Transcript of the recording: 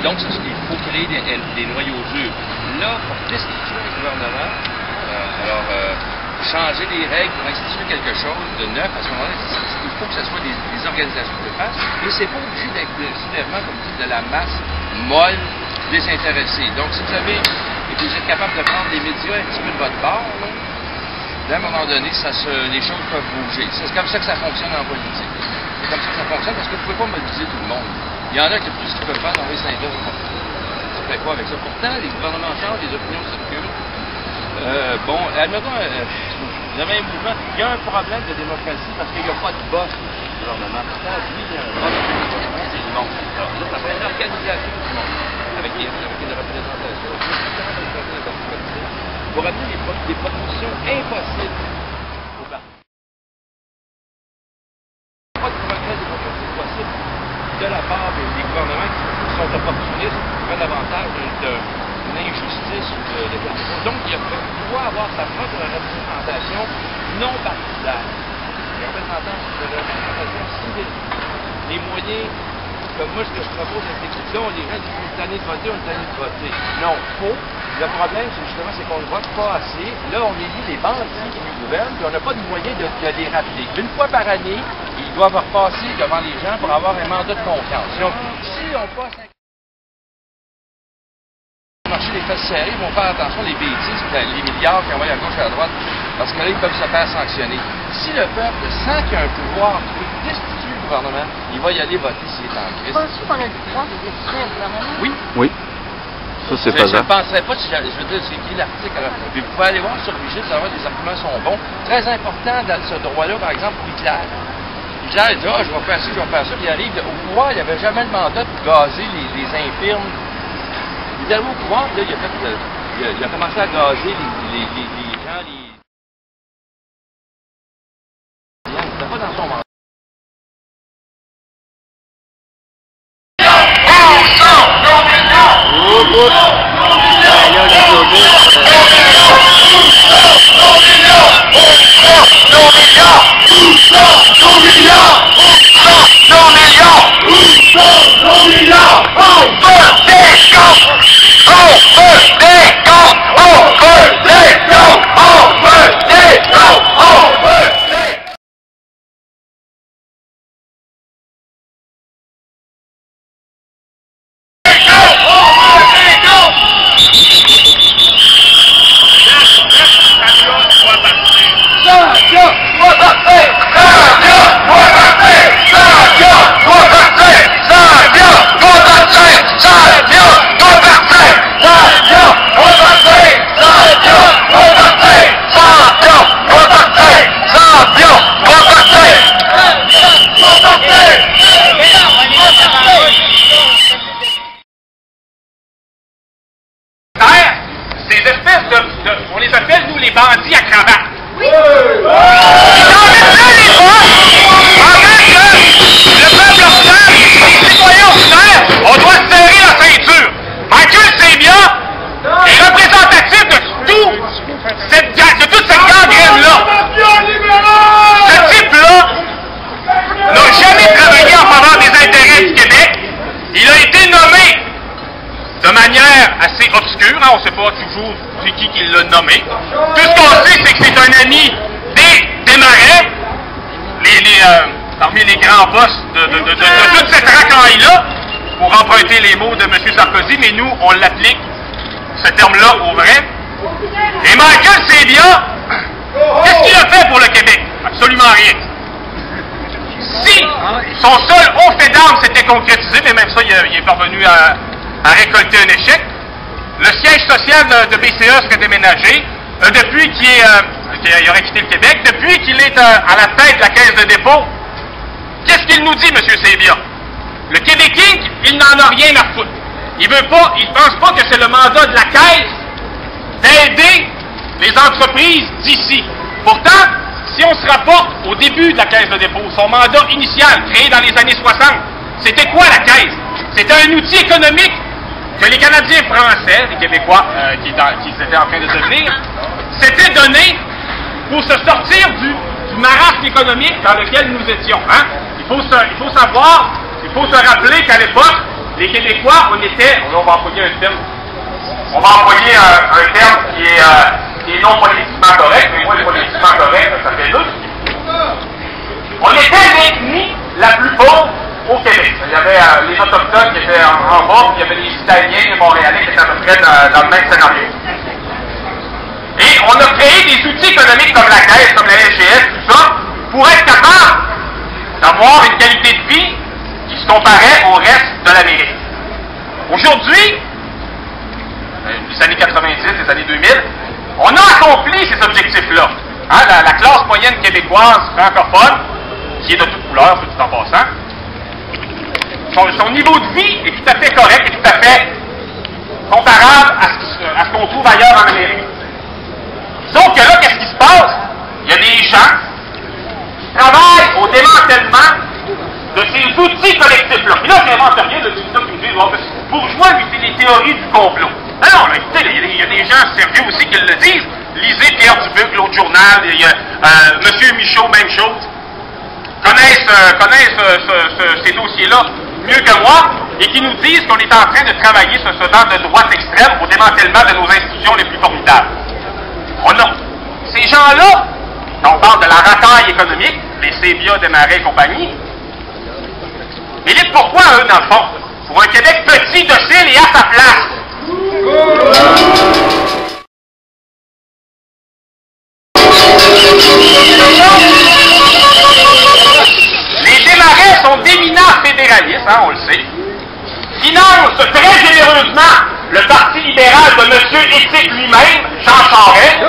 donc, il faut créer des noyaux durs. Là, pour destituer le gouvernement, changer les règles pour instituer quelque chose de neuf, à ce moment-là, il faut que ce soit des organisations qui le fassent. Et c'est pas obligé d'être le soulèvement, comme dit, de la masse molle, désintéressée. Donc, si vous avez, et que vous êtes capable de prendre les médias un petit peu de votre bord, là, à un moment donné, les choses peuvent bouger. C'est comme ça que ça fonctionne en politique. C'est comme ça que ça fonctionne parce que vous ne pouvez pas mobiliser tout le monde. Il y en a qui tout ce qu'ils peuvent faire dans les syndicats. Tu fais quoi avec ça? Pourtant, les gouvernements changent, les opinions circulent. Bon, admettons, vous avez un mouvement, il y a un problème de démocratie parce qu'il n'y a pas de boss du gouvernement. Pourtant, lui, il y a un boss du gouvernement, c'est le monde. Alors là, ça fait une organisation du monde, avec des représentations, pour amener des propositions impossibles au parti. Pas de progrès démocratique possible de la part des gouvernements qui sont opportunistes, qui prennent l'avantage d'une injustice ou de quelque chose. Donc, il doit avoir sa propre représentation non partisane. Les représentations civiles. Les moyens, comme moi, ce que je propose avec les là, les gens disent une année de voter, une année de voter. Non, faux. Le problème, c'est qu'on ne vote pas assez. Là, on élit les bandits qui nous gouvernent, puis on n'a pas de moyen de les rappeler. Une fois par année, ils doivent repasser devant les gens pour avoir un mandat de confiance. Si on passe marcher les fesses serrées, ils vont faire attention les bêtises, les milliards qui envoient à gauche et à droite, parce que là, ils peuvent se faire sanctionner. Si le peuple sent qu'il y a un pouvoir qui peut destituer le gouvernement, il va y aller voter s'il est en crise. Penses-tu qu'on a le pouvoir de destituer le gouvernement? Oui. Oui. Ça, c'est faisable. Je ne penserais pas, je veux dire, j'ai écrit l'article. Puis vous pouvez aller voir sur Vigile, vous allez voir, les arguments sont bons. Très important dans ce droit-là, par exemple, pour Hitler. Hitler dit, je vais faire ci, je vais faire ça. Puis il arrive au pouvoir, il n'y avait jamais le mandat de gazer les infirmes. Il est arrivé au pouvoir, là, il a commencé à gazer les gens, c'était pas dans son mandat. On les appelle, nous, les bandits à cravate. Oui! On doit se serrer la ceinture. Michael Sabia est représentatif de toute cette gangrène-là. Ce type-là n'a jamais travaillé en faveur des intérêts du Québec. Il a été nommé de manière assez obscure. On ne sait pas toujours c'est qui l'a nommé. Tout ce qu'on sait, c'est que c'est un ami des Marais, parmi les grands boss de toute cette racaille-là, pour emprunter les mots de M. Sarkozy, mais nous, on l'applique, ce terme-là, au vrai. Et Michael Sabia, qu'est-ce qu'il a fait pour le Québec? Absolument rien. Si son seul haut fait d'armes s'était concrétisé, mais même ça, il est parvenu à récolter un échec, le siège social de BCE serait déménagé, depuis qu'il aurait quitté le Québec, depuis qu'il est à la tête de la Caisse de dépôt. Qu'est-ce qu'il nous dit, M. Sabia? Le Québec Inc., il n'en a rien à foutre. Il pense pas que c'est le mandat de la Caisse d'aider les entreprises d'ici. Pourtant, si on se rapporte au début de la Caisse de dépôt, son mandat initial, créé dans les années 60, c'était quoi la Caisse? C'était un outil économique que les Canadiens français, les Québécois qui étaient en train de devenir, s'étaient donné pour se sortir du marasme économique dans lequel nous étions. Hein? Il faut se rappeler qu'à l'époque, les Québécois, on va employer un terme. On va employer un terme qui est non politiquement correct, mais moi, le politiquement correct, ça fait doute. On était l'ethnie la plus pauvre au Québec. Il y avait les Autochtones qui étaient en bas, puis il y avait les Italiens, les Montréalais qui étaient à peu près dans le même scénario. Et on a créé des outils économiques comme la Caisse, comme la SGS, tout ça, pour être capable d'avoir une qualité de vie qui se comparait au reste de l'Amérique. Aujourd'hui, les années 90, les années 2000, on a accompli ces objectifs-là. Hein, la classe moyenne québécoise francophone, qui est de toute couleur, tout en passant, son niveau de vie est tout à fait correct et tout à fait comparable à ce qu'on trouve ailleurs en Amérique. Sauf que là, qu'est-ce qui se passe? Il y a des gens qui travaillent au démantèlement de ces outils collectifs-là. Puis là, je n'invente rien de tout ça qui me disent, oh, bourgeois, lui, c'est les théories du complot. Non, là, écoutez, il y a des gens sérieux aussi qui le disent. Lisez Pierre Dubuc, l'autre journal, il y a M. Michaud, même chose. Connaissent ces dossiers-là mieux que moi et qui nous disent qu'on est en train de travailler sur ce genre de droite extrême au démantèlement de nos institutions les plus formidables. Ces gens-là, quand on parle de la racaille économique, les CBA, Desmarais et compagnie, militent pourquoi, eux, dans le fond? Pour un Québec petit, docile et à sa place. Les Desmarais sont d'éminents fédéralistes, hein, on le sait, financent très généreusement le Parti libéral de M. Éthique lui-même, Jean Charest,